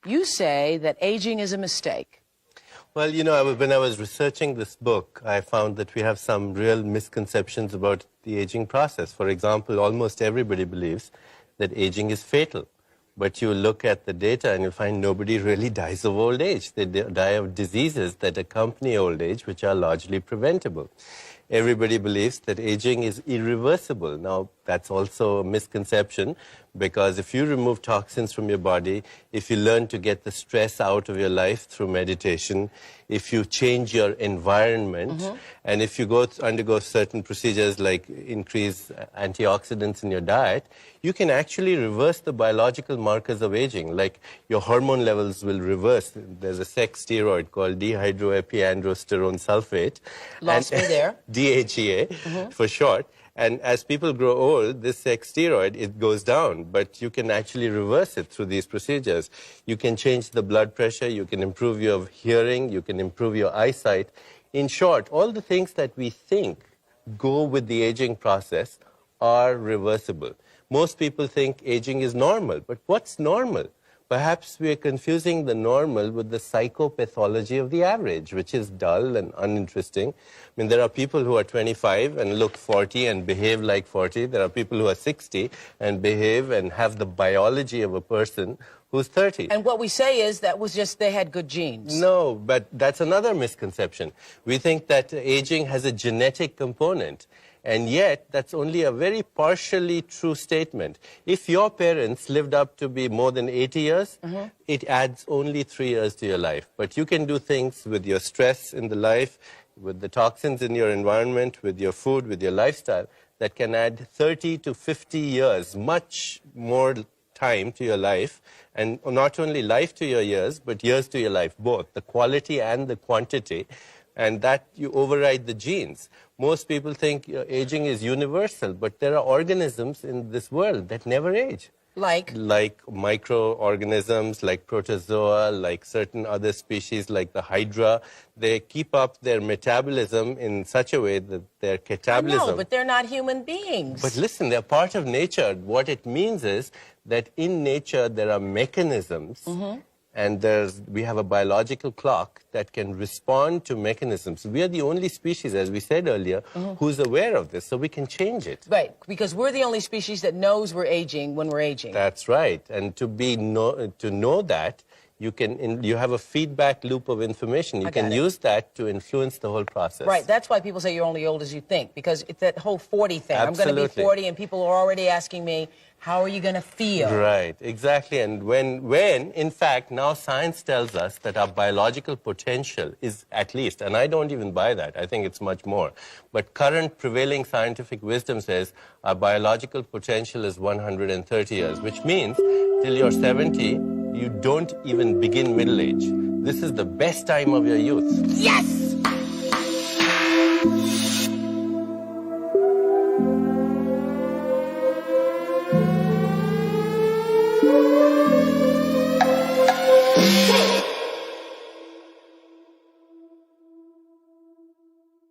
you say that aging is a mistake. Well, you know, when I was researching this book, I found that we have some real misconceptions about the aging process. For example, almost everybody believes that aging is fatal. But you look at the data and you'll find nobody really dies of old age. They die of diseases that accompany old age, which are largely preventable. Everybody believes that aging is irreversible. Now, that's also a misconception, because if you remove toxins from your body, if you learn to get the stress out of your life through meditation, if you change your environment, and if you undergo certain procedures like increase antioxidants in your diet, you can actually reverse the biological markers of aging. Like your hormone levels will reverse. There's a sex steroid called dehydroepiandrosterone sulfate. Lost me there. DHEA for short. And as people grow old, this sex steroid, it goes down, but you can actually reverse it through these procedures. You can change the blood pressure, you can improve your hearing, you can improve your eyesight. In short, all the things that we think go with the aging process are reversible. Most people think aging is normal, but what's normal? Perhaps we are confusing the normal with the psychopathology of the average, which is dull and uninteresting. I mean, there are people who are 25 and look 40 and behave like 40. There are people who are 60 and behave and have the biology of a person who's 30. And what we say is that was just they had good genes. No, but that's another misconception. We think that aging has a genetic component. And yet, that's only a very partially true statement. If your parents lived up to be more than 80 years, it adds only 3 years to your life. But you can do things with your stress in the life, with the toxins in your environment, with your food, with your lifestyle, that can add 30 to 50 years, much more time to your life. And not only life to your years, but years to your life, both, the quality and the quantity. And that you override the genes. Most people think aging is universal, but there are organisms in this world that never age. Like? Like microorganisms, like protozoa, like certain other species like the hydra. They keep up their metabolism in such a way that their catabolism... No, but they're not human beings. But listen, they're part of nature. What it means is that in nature there are mechanisms and we have a biological clock that can respond to mechanisms. We are the only species, as we said earlier, who's aware of this, so we can change it. Right, because we're the only species that knows we're aging when we're aging. That's right, and to know that, you have a feedback loop of information. You can use that to influence the whole process. Right, that's why people say you're only old as you think, because it's that whole 40 thing. Absolutely. I'm going to be 40, and people are already asking me, how are you going to feel? Right, exactly. And when, in fact, now science tells us that our biological potential is at least, and I don't even buy that, I think it's much more, but current prevailing scientific wisdom says our biological potential is 130 years, which means till you're 70, you don't even begin middle age. This is the best time of your youth. Yes!